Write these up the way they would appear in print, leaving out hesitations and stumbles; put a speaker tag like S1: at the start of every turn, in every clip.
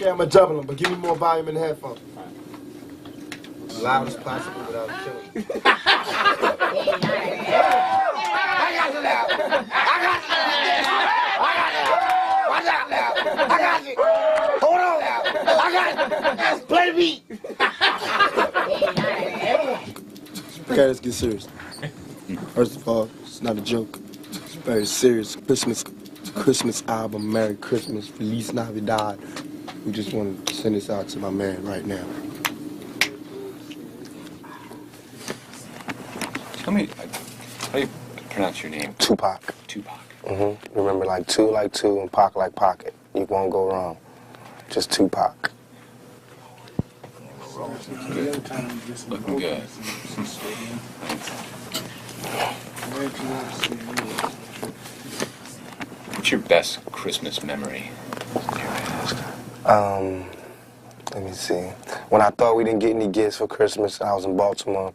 S1: Okay, I'm gonna double them, but give me more volume in the headphones. As loud as possible without killing.
S2: I got you now. I got you. Hold on now. I got you. Play the beat.
S1: Okay, let's get serious. First of all, it's not a joke. It's very serious. Christmas album, Merry Christmas, Feliz Navidad. We just want to send this out to my man right now.
S3: Tell me, how do you pronounce your name?
S4: Tupac.
S3: Tupac.
S4: Remember, like two, and Pac like pocket. You won't go wrong. Just Tupac.
S3: Good. Looking good. What's your best Christmas memory?
S4: Let me see. When I thought we didn't get any gifts for Christmas, I was in Baltimore.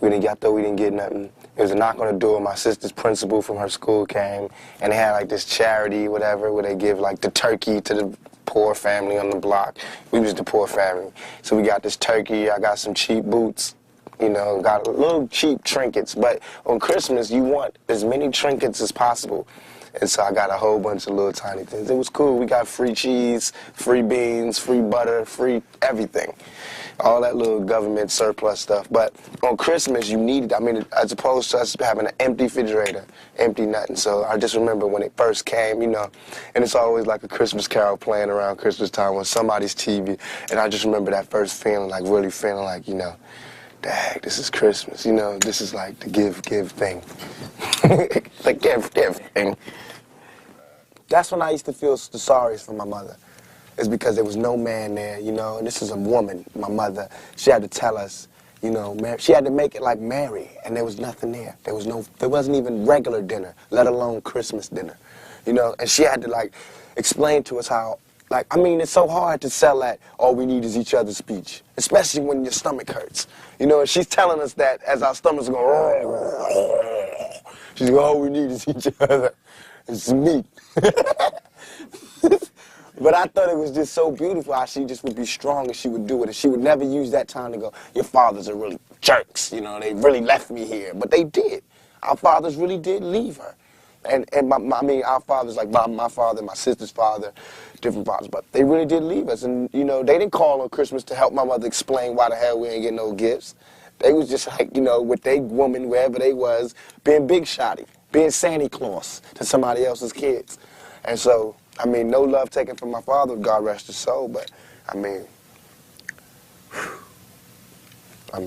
S4: I thought we didn't get nothing. It was a knock on the door. My sister's principal from her school came, and they had like this charity, whatever, where they give like the turkey to the poor family on the block. We was the poor family. So we got this turkey. I got some cheap boots. You know, got a little cheap trinkets. But on Christmas, you want as many trinkets as possible. And so I got a whole bunch of little tiny things. It was cool. We got free cheese, free beans, free butter, free everything. All that little government surplus stuff. But on Christmas, you needed, I mean, as opposed to us having an empty refrigerator, empty nothing. So I just remember when it first came, you know, and it's always like a Christmas carol playing around Christmas time on somebody's TV. And I just remember that first feeling, like really feeling like, you know, dang, this is Christmas, you know, this is like the give thing. The give thing. That's when I used to feel the sorriest for my mother. It's because there was no man there, you know, and this is a woman, my mother. She had to tell us, you know, she had to make it like Mary, and there was nothing there. There wasn't even regular dinner, let alone Christmas dinner, you know, and she had to like explain to us how, like, I mean, it's so hard to sell that all we need is each other's speech, especially when your stomach hurts. You know, and she's telling us that as our stomachs go, she's like, all we need is each other. It's meat. But I thought it was just so beautiful how she just would be strong and she would do it. And she would never use that time to go, your fathers are really jerks, you know, they really left me here. But they did. Our fathers really did leave her. And I mean, our fathers, like my father, my sister's father, different fathers, but they really did leave us. And, you know, they didn't call on Christmas to help my mother explain why the hell we ain't getting no gifts. They was just like, you know, with they woman, wherever they was, being big shotty, being Santa Claus to somebody else's kids. And so, I mean, no love taken from my father, God rest his soul, but, I mean, I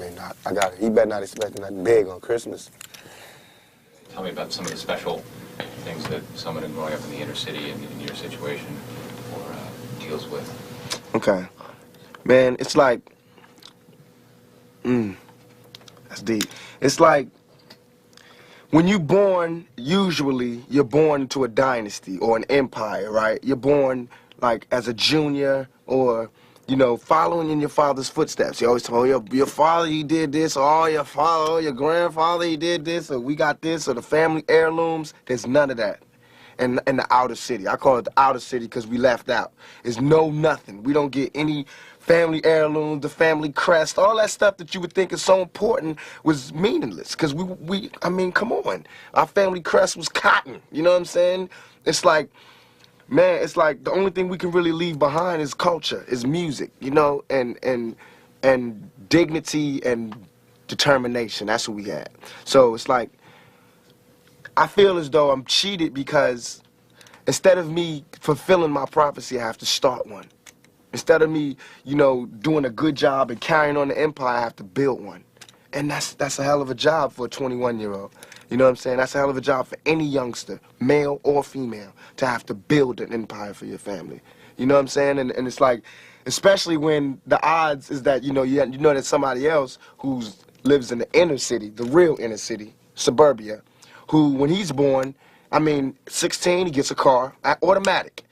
S4: got it. He better not expect nothing big on Christmas.
S3: Tell me about some of the special things that someone growing up in the inner city in your situation deals with.
S1: Okay. Man, it's like, that's deep. It's like, when you're born, usually you're born into a dynasty or an empire, right? You're born like as a junior or, you know, following in your father's footsteps. You always tell your father, he did this, or your father, or your grandfather, he did this, or we got this, or the family heirlooms. There's none of that in the outer city. I call it the outer city because we left out. There's nothing. We don't get any family heirlooms, the family crest, all that stuff that you would think is so important was meaningless. Because I mean, come on. Our family crest was cotton, you know what I'm saying? It's like, man, it's like the only thing we can really leave behind is culture, is music, you know, and dignity and determination. That's what we had. So it's like, I feel as though I'm cheated because instead of me fulfilling my prophecy, I have to start one. Instead of me, you know, doing a good job and carrying on the empire, I have to build one. And that's a hell of a job for a 21-year-old. You know what I'm saying? That's a hell of a job for any youngster, male or female, to have to build an empire for your family. You know what I'm saying? And it's like, especially when the odds is that, you know that somebody else who lives in the inner city, the real inner city, suburbia, who, when he's born, I mean, 16, he gets a car, automatic.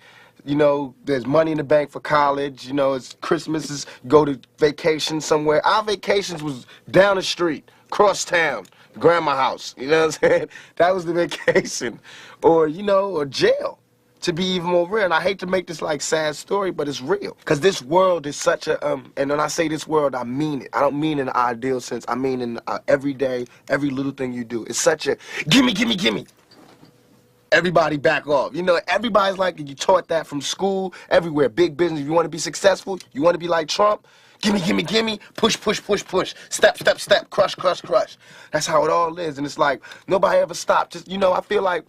S1: You know, there's money in the bank for college. You know, it's Christmas, go to vacation somewhere. Our vacations was down the street, cross town, grandma's house. You know what I'm saying? That was the vacation. Or, you know, or jail. to be even more real. And I hate to make this like sad story, but it's real. Because this world is such a, and when I say this world, I mean it. I don't mean in an ideal sense. I mean in every day, every little thing you do. It's such a, gimme, gimme, gimme. Everybody back off. You know, everybody's like, you taught that from school, everywhere. Big business. If you want to be successful, you want to be like Trump, gimme, gimme, gimme, push, push, push, push, step, step, step, crush, crush, crush. That's how it all is. And it's like, nobody ever stopped. Just, you know, I feel like,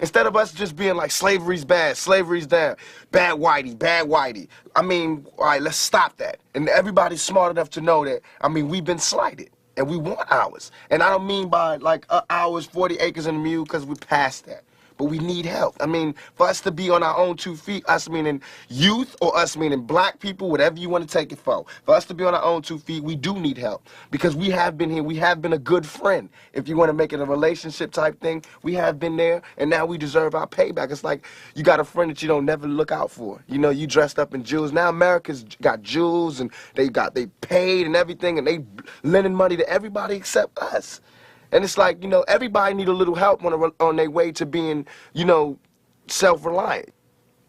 S1: instead of us just being like, slavery's bad, slavery's down, bad whitey, bad whitey. I mean, all right, let's stop that. And everybody's smart enough to know that, I mean, we've been slighted. And we want ours. And I don't mean by like ours, 40 acres and a mule, because we're past that. But we need help. I mean, for us to be on our own 2 feet, us meaning youth or us meaning black people, whatever you want to take it for us to be on our own 2 feet, we do need help. Because we have been here, we have been a good friend. If you want to make it a relationship type thing, we have been there, and now we deserve our payback. It's like you got a friend that you don't never look out for. You know, you dressed up in jewels. Now America's got jewels, and they paid and everything, and they lending money to everybody except us. And it's like, you know, everybody need a little help on their way to being, you know, self-reliant.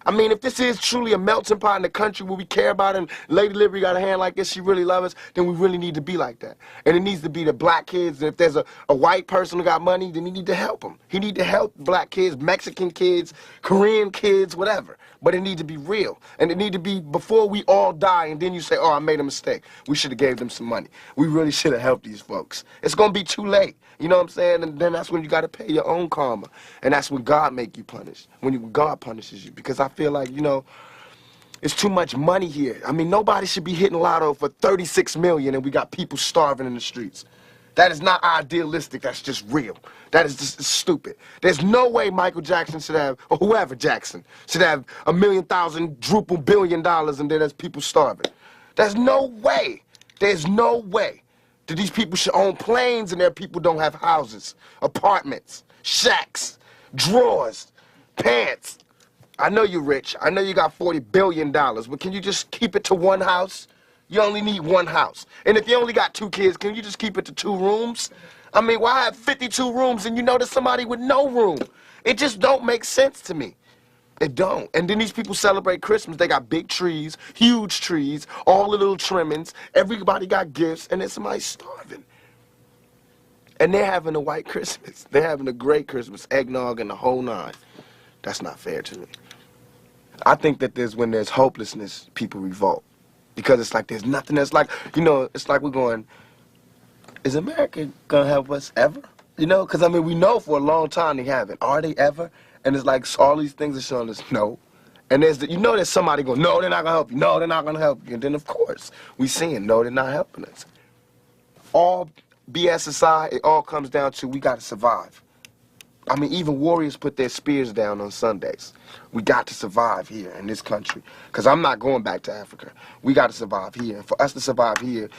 S1: I mean, if this is truly a melting pot in the country where we care about it, and Lady Liberty got a hand like this, she really loves us, then we really need to be like that. And it needs to be the black kids. And if there's a white person who got money, then he need to help them. He need to help black kids, Mexican kids, Korean kids, whatever. But it need to be real. And it need to be before we all die, and then you say, oh, I made a mistake. We should have gave them some money. We really should have helped these folks. It's going to be too late. You know what I'm saying? And then that's when you got to pay your own karma. And that's when God make you punish. When God punishes you. Because I feel like, you know, it's too much money here. I mean, nobody should be hitting lotto for 36 million and we got people starving in the streets. That is not idealistic. That's just real. That is just stupid. There's no way Michael Jackson should have, or whoever Jackson, should have $1,000,000 billion and then there's people starving. There's no way. There's no way that these people should own planes and their people don't have houses, apartments, shacks, drawers, pants. I know you're rich. I know you got $40 billion, but can you just keep it to one house? You only need one house. And if you only got 2 kids, can you just keep it to 2 rooms? I mean, why have 52 rooms and you know there's somebody with no room? It just don't make sense to me. It don't. And then these people celebrate Christmas. They got big trees, huge trees, all the little trimmings. Everybody got gifts, and then somebody's starving. And they're having a white Christmas. They're having a great Christmas, eggnog and the whole 9. That's not fair to me. I think that when there's hopelessness, people revolt. Because it's like there's nothing that's like, you know, it's like we're going, is America going to help us ever? You know, because, I mean, we know for a long time they haven't. Are they ever? And it's like all these things are showing us no. And you know there's somebody going, no, they're not going to help you. No, they're not going to help you. And then, of course, we seeing, no, they're not helping us. All BS aside, it all comes down to we got to survive. I mean, even warriors put their spears down on Sundays. We got to survive here in this country. Because I'm not going back to Africa. We got to survive here. And for us to survive here,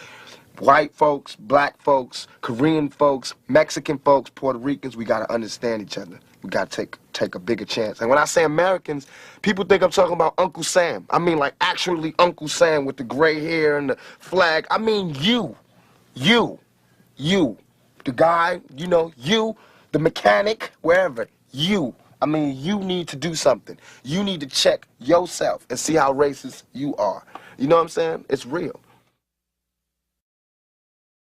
S1: white folks, black folks, Korean folks, Mexican folks, Puerto Ricans, we got to understand each other. We got to take a bigger chance. And when I say Americans, people think I'm talking about Uncle Sam. I mean, like, actually Uncle Sam with the gray hair and the flag. I mean you. The guy, you know, you, the mechanic, wherever. You. I mean, you need to do something. You need to check yourself and see how racist you are. You know what I'm saying? It's real.